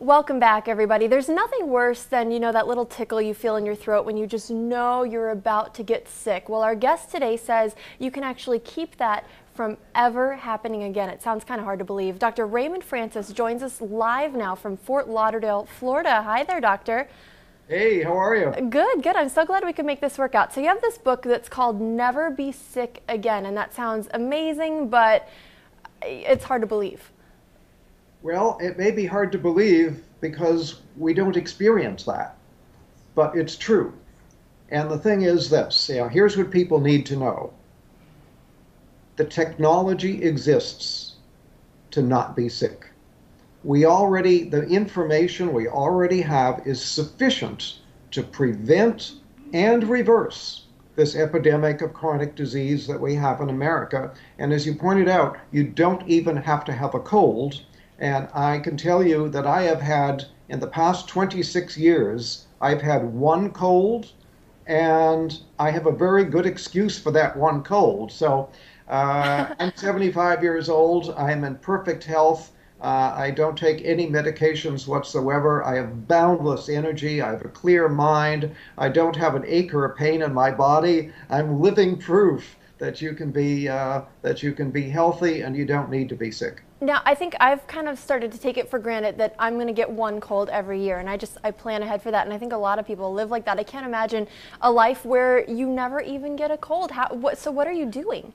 Welcome back, everybody. There's nothing worse than, that little tickle you feel in your throat when you just know you're about to get sick. Well, our guest today says you can actually keep that from ever happening again. It sounds kind of hard to believe. Dr. Raymond Francis joins us live now from Fort Lauderdale, Florida. Hi there, doctor. Hey, how are you? Good, good. I'm so glad we could make this work out. So you have this book that's called Never Be Sick Again, and that sounds amazing, but it's hard to believe. Well, it may be hard to believe because we don't experience that, but it's true. And the thing is this, here's what people need to know. The technology exists to not be sick. The information we already have is sufficient to prevent and reverse this epidemic of chronic disease that we have in America. And as you pointed out, you don't even have to have a cold. And I can tell you that I have had, in the past 26 years, I've had one cold, and I have a very good excuse for that one cold. So I'm 75 years old. I'm in perfect health. I don't take any medications whatsoever. I have boundless energy. I have a clear mind. I don't have an ache or a pain in my body. I'm living proof that you can be healthy and you don't need to be sick. Now, I think I've kind of started to take it for granted that I'm going to get one cold every year, and I plan ahead for that, and I think a lot of people live like that. I can't imagine a life where you never even get a cold. So what are you doing?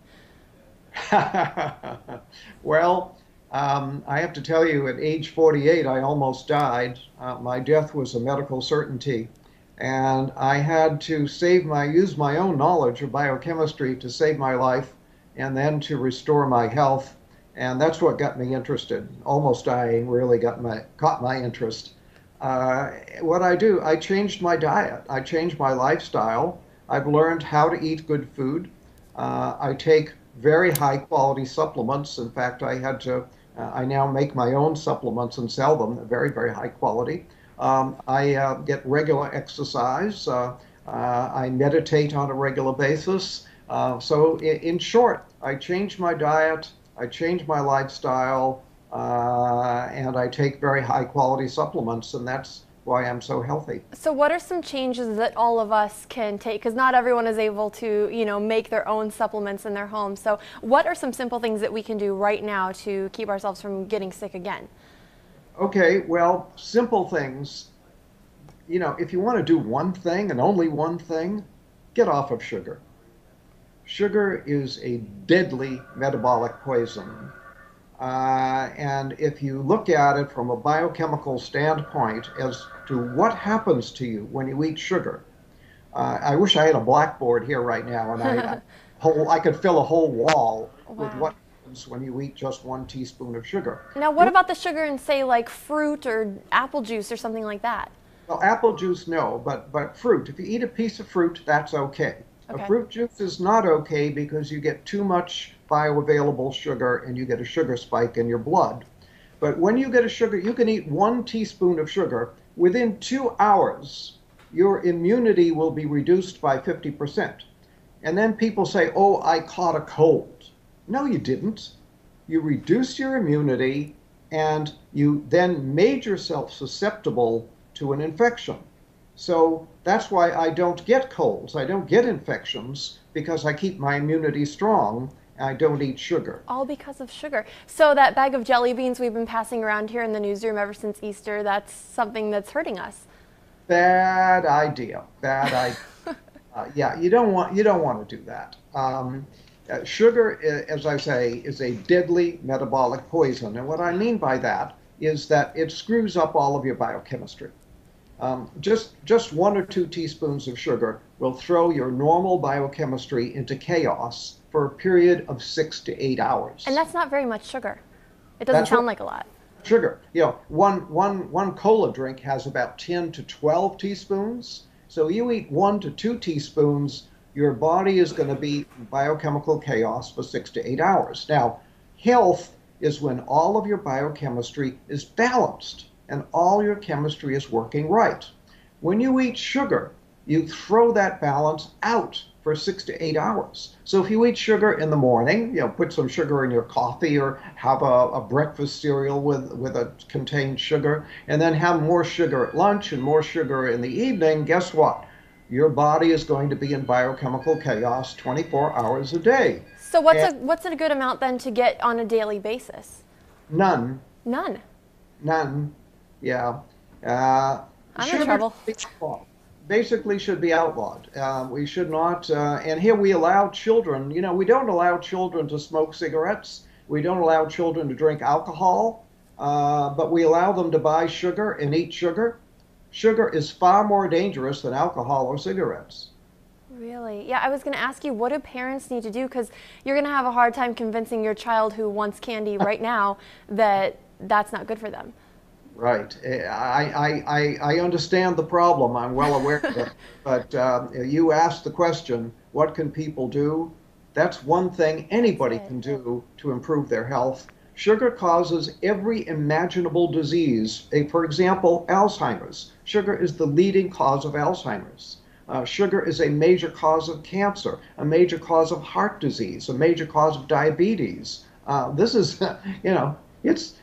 Well, I have to tell you, at age 48, I almost died. My death was a medical certainty, and I had to use my own knowledge of biochemistry to save my life and then to restore my health. And that's what got me interested. Almost dying really caught my interest. What I do, I changed my diet. I changed my lifestyle. I've learned how to eat good food. I take very high quality supplements. In fact, I now make my own supplements and sell them. They're very, very high quality. I get regular exercise. I meditate on a regular basis. So in short, I changed my diet. I change my lifestyle, and I take very high quality supplements, and that's why I'm so healthy. So what are some changes that all of us can take? Because not everyone is able to, make their own supplements in their home. So what are some simple things that we can do right now to keep ourselves from getting sick again? Okay, well, simple things. If you want to do one thing and only one thing, get off of sugar. Sugar is a deadly metabolic poison. And if you look at it from a biochemical standpoint as to what happens to you when you eat sugar, I wish I had a blackboard here right now and I could fill a whole wall with what happens when you eat just 1 teaspoon of sugar. Now, what about the sugar in, say, like fruit or apple juice or something like that? Well, apple juice, no, but fruit. If you eat a piece of fruit, that's okay. Okay. A fruit juice is not okay because you get too much bioavailable sugar and you get a sugar spike in your blood. But when you get a sugar, you can eat 1 teaspoon of sugar. Within 2 hours, your immunity will be reduced by 50%. And then people say, oh, I caught a cold. No, you didn't. You reduced your immunity and you then made yourself susceptible to an infection. So that's why I don't get colds. I don't get infections because I keep my immunity strong. I don't eat sugar. All because of sugar. So that bag of jelly beans we've been passing around here in the newsroom ever since Easter, that's something that's hurting us. Bad idea. Bad idea. Yeah, you don't want to do that. Sugar, as I say, is a deadly metabolic poison. And what I mean by that is that it screws up all of your biochemistry. Just 1 or 2 teaspoons of sugar will throw your normal biochemistry into chaos for a period of 6 to 8 hours. And that's not very much sugar. It doesn't sound like a lot. Sugar. One cola drink has about 10 to 12 teaspoons. So you eat 1 to 2 teaspoons, your body is going to be in biochemical chaos for 6 to 8 hours. Now, health is when all of your biochemistry is balanced and all your chemistry is working right. When you eat sugar, you throw that balance out for 6 to 8 hours. So if you eat sugar in the morning, put some sugar in your coffee or have a breakfast cereal with a contained sugar, and then have more sugar at lunch and more sugar in the evening, guess what? Your body is going to be in biochemical chaos 24 hours a day. So And what's a good amount then to get on a daily basis? none, None. none, yeah. Uh, I'm in Sugar trouble. should be outlawed. Basically should be outlawed. We should not, and here we allow children, we don't allow children to smoke cigarettes. We don't allow children to drink alcohol, but we allow them to buy sugar and eat sugar. Sugar is far more dangerous than alcohol or cigarettes. Really? Yeah, I was going to ask you, what do parents need to do? Because you're going to have a hard time convincing your child who wants candy right now that that's not good for them. Right. I understand the problem. I'm well aware of it. But you asked the question, what can people do? That's one thing anybody can do to improve their health. Sugar causes every imaginable disease. For example, Alzheimer's. Sugar is the leading cause of Alzheimer's. Sugar is a major cause of cancer, a major cause of heart disease, a major cause of diabetes. This is, it's